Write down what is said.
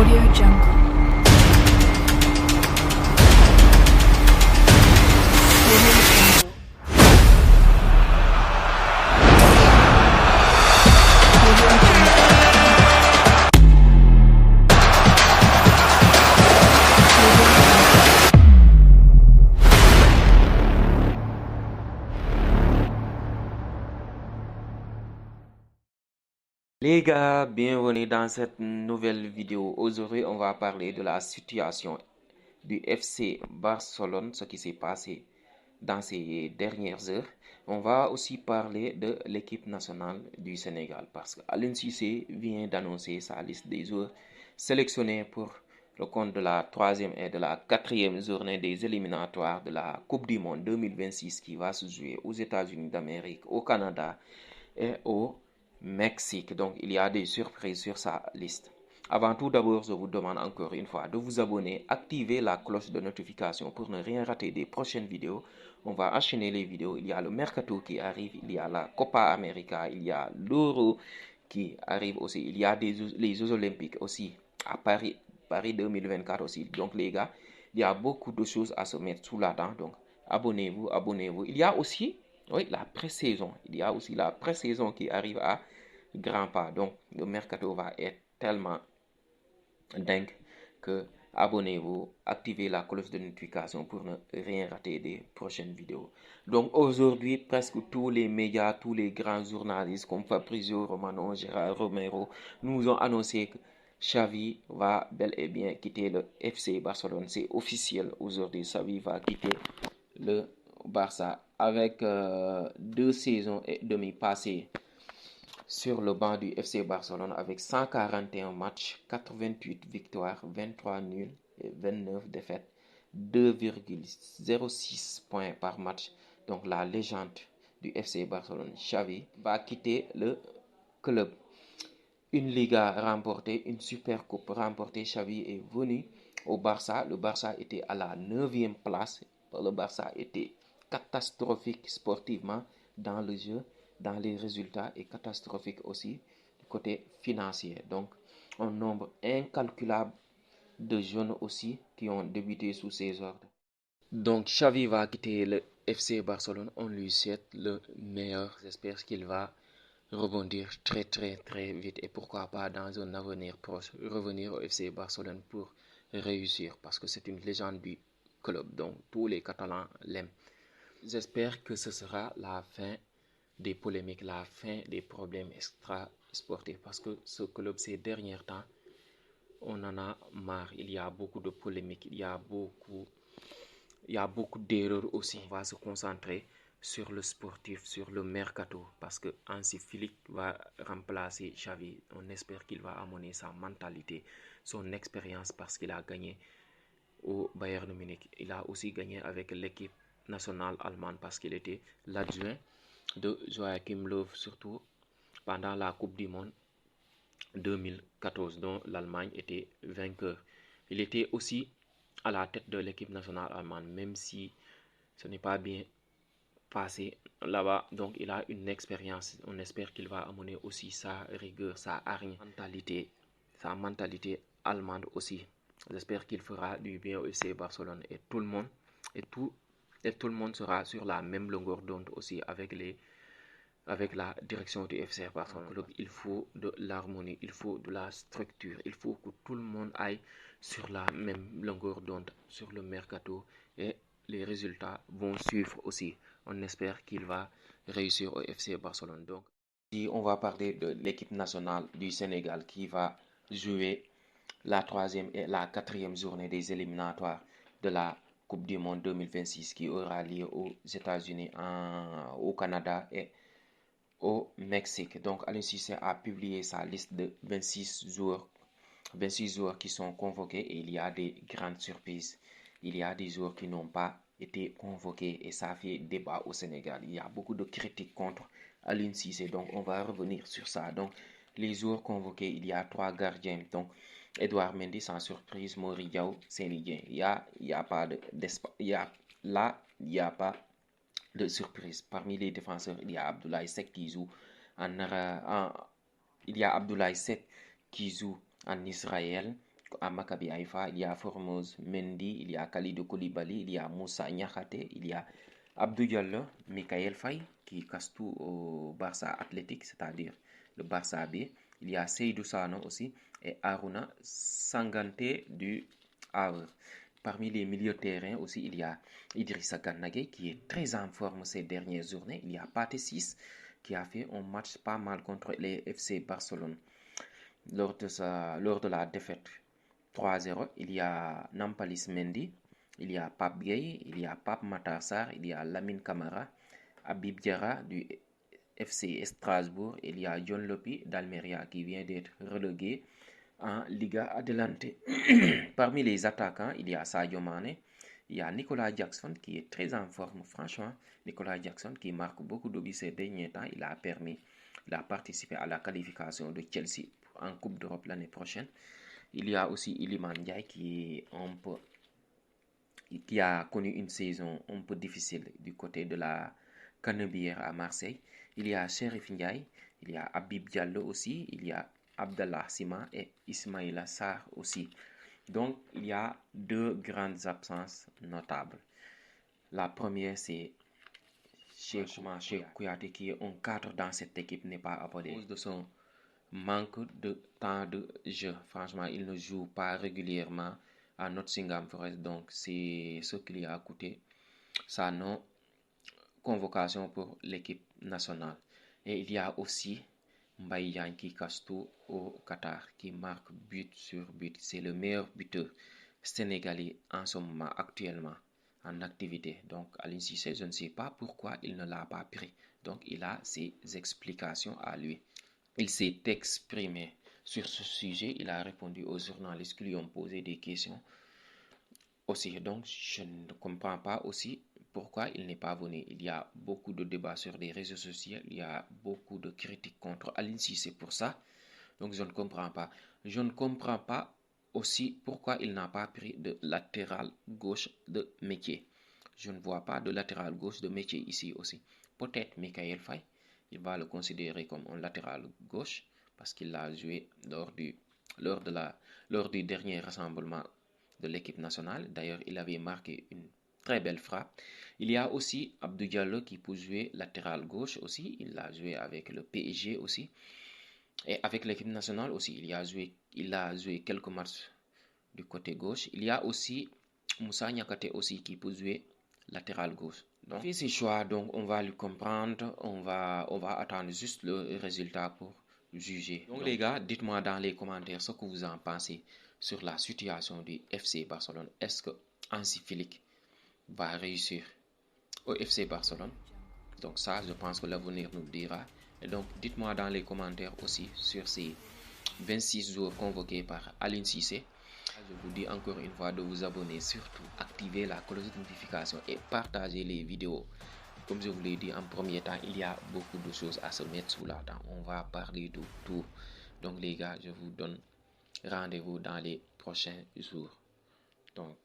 Audio Jungle. Audio Jungle. Audio Jungle. Les gars, bienvenue dans cette nouvelle vidéo. Aujourd'hui, on va parler de la situation du FC Barcelone, ce qui s'est passé dans ces dernières heures. On va aussi parler de l'équipe nationale du Sénégal parce qu'Aliou Cissé vient d'annoncer sa liste des joueurs sélectionnés pour le compte de la 3e et de la 4e journée des éliminatoires de la Coupe du Monde 2026 qui va se jouer aux États-Unis d'Amérique, au Canada et au Mexique. Donc, il y a des surprises sur sa liste. Avant tout, d'abord, je vous demande encore une fois de vous abonner, activer la cloche de notification pour ne rien rater des prochaines vidéos. On va enchaîner les vidéos. Il y a le Mercato qui arrive, il y a la Copa América, il y a l'Euro qui arrive aussi. Il y a les Jeux Olympiques aussi à Paris 2024 aussi. Donc, les gars, il y a beaucoup de choses à se mettre sous la dent. Donc, abonnez-vous, abonnez-vous. Il y a aussi, oui, la pré-saison. Il y a aussi la pré-saison qui arrive à grands pas. Donc, le Mercato va être tellement dingue que abonnez-vous, activez la cloche de notification pour ne rien rater des prochaines vidéos. Donc aujourd'hui, presque tous les médias, tous les grands journalistes comme Fabrizio Romano, Gérard Romero nous ont annoncé que Xavi va bel et bien quitter le FC Barcelone. C'est officiel aujourd'hui, Xavi va quitter le Barça avec 2 saisons et demie passées sur le banc du FC Barcelone avec 141 matchs, 88 victoires, 23 nuls et 29 défaites, 2,06 points par match. Donc la légende du FC Barcelone, Xavi, va quitter le club. Une Liga remportée, une Super Coupe remportée, Xavi est venu au Barça. Le Barça était à la 9e place. Le Barça était catastrophique sportivement dans le jeu, dans les résultats et catastrophique aussi du côté financier. Donc, un nombre incalculable de jeunes aussi qui ont débuté sous ses ordres. Donc, Xavi va quitter le FC Barcelone. On lui souhaite le meilleur. J'espère qu'il va rebondir très vite et pourquoi pas dans un avenir proche revenir au FC Barcelone pour réussir parce que c'est une légende du club, donc tous les Catalans l'aiment. J'espère que ce sera la fin des polémiques, la fin des problèmes extra-sportifs parce que ce club ces derniers temps on en a marre, il y a beaucoup de polémiques, il y a beaucoup d'erreurs aussi. On va se concentrer sur le sportif, sur le mercato, parce que Hansi Flick va remplacer Xavi. On espère qu'il va amener sa mentalité, son expérience, parce qu'il a gagné au Bayern Munich. Il a aussi gagné avec l'équipe nationale allemande, parce qu'il était l'adjoint de Joachim Löw, surtout pendant la Coupe du Monde 2014, dont l'Allemagne était vainqueur. Il était aussi à la tête de l'équipe nationale allemande, même si ce n'est pas bien passé là-bas. Donc il a une expérience. On espère qu'il va amener aussi sa rigueur, sa hargne, sa mentalité allemande aussi. J'espère qu'il fera du bien au FC Barcelone et tout le monde sera sur la même longueur d'onde aussi avec la direction du FC Barcelone. Donc, il faut de l'harmonie, il faut de la structure, il faut que tout le monde aille sur la même longueur d'onde sur le mercato et les résultats vont suivre aussi. On espère qu'il va réussir au FC Barcelone. Donc, on va parler de l'équipe nationale du Sénégal qui va jouer la 3e et la 4e journée des éliminatoires de la Coupe du Monde 2026 qui aura lieu aux États-Unis, au Canada et au Mexique. Donc, Aliou Cissé a publié sa liste de 26 joueurs qui sont convoqués et il y a des grandes surprises. Il y a des joueurs qui n'ont pas été convoqués et ça fait débat au Sénégal. Il y a beaucoup de critiques contre Aliou Cissé, donc on va revenir sur ça. Donc, les joueurs convoqués, il y a 3 gardiens. Donc, Edouard Mendy sans surprise, Mori Diaw, Seny Dieng. Il y a pas de surprise. Parmi les défenseurs, il y a Abdoulaye Seck qui joue il y a Abdoulaye Seck qui joue en Israël à Maccabi Haïfa, il y a Formose Mendy, il y a Kalidou Koulibaly, il y a Moussa Niakhaté, il y a Abdou Diallo, Mikayel Faye qui casse tout au Barça Athletic, c'est-à-dire le Barça B. Il y a Seydou Sano aussi et Aruna Sangante du Havre. Parmi les milieux de terrain aussi, il y a Idrissa Gana Gueye qui est très en forme ces dernières journées. Il y a Pathé Ciss qui a fait un match pas mal contre les FC Barcelone. Lors de la défaite 3-0, il y a Nampalys Mendy, il y a Pape Gueye, il y a Pape Matar Sarr, il y a Lamine Camara, Habib Diarra du FC Strasbourg, il y a John Lopi d'Almeria qui vient d'être relégué en Liga Adelante. Parmi les attaquants, il y a Sadio Mané, il y a Nicolas Jackson qui est très en forme, franchement. Nicolas Jackson qui marque beaucoup de buts ces derniers temps, il a participé à la qualification de Chelsea en Coupe d'Europe l'année prochaine. Il y a aussi Iliman Ndiaye qui a connu une saison un peu difficile du côté de la Canebière à Marseille. Il y a Chérif Ndiaye, il y a Habib Diallo aussi, il y a Abdallah Sima et Ismaïla Sarr aussi. Donc, il y a deux grandes absences notables. La première, c'est Cheikh Kouyaté qui est un cadre dans cette équipe, n'est pas appelé à cause de son manque de temps de jeu. Franchement, il ne joue pas régulièrement à Nottingham Forest, donc c'est ce qui lui a coûté sa non-convocation pour l'équipe nationale. Et il y a aussi Mbaye Diagne qui casse tout au Qatar, qui marque but sur but. C'est le meilleur buteur sénégalais en ce moment, actuellement, en activité. Donc, Aliou Cissé, je ne sais pas pourquoi il ne l'a pas pris. Donc, il a ses explications à lui. Il s'est exprimé sur ce sujet. Il a répondu aux journalistes qui lui ont posé des questions aussi. Donc, je ne comprends pas aussi pourquoi il n'est pas venu. Il y a beaucoup de débats sur les réseaux sociaux. Il y a beaucoup de critiques contre Aliou Cissé pour ça. Donc, je ne comprends pas. Je ne comprends pas aussi pourquoi il n'a pas pris de latéral gauche de métier. Je ne vois pas de latéral gauche de métier ici aussi. Peut-être Mikayel Faye, il va le considérer comme un latéral gauche parce qu'il l'a joué lors du dernier rassemblement de l'équipe nationale. D'ailleurs, il avait marqué une très belle frappe. Il y a aussi Abdou Diallo qui peut jouer latéral gauche aussi. Il l'a joué avec le PSG aussi. Et avec l'équipe nationale aussi, il a joué quelques matchs du côté gauche. Il y a aussi Moussa Niakhaté aussi qui peut jouer latéral gauche. Donc, fait ses choix, donc on va lui comprendre, on va attendre juste le résultat pour juger. Donc les gars, dites-moi dans les commentaires ce que vous en pensez sur la situation du FC Barcelone. Est-ce que Hansi Flick va réussir au FC Barcelone? Donc ça, je pense que l'avenir nous le dira. Et donc, dites-moi dans les commentaires aussi sur ces 26 jours convoqués par Aliou Cissé. Je vous dis encore une fois de vous abonner, surtout activer la cloche de notification et partager les vidéos. Comme je vous l'ai dit en premier temps, il y a beaucoup de choses à se mettre sous la dent. On va parler de tout. Donc les gars, je vous donne rendez-vous dans les prochains jours. Donc,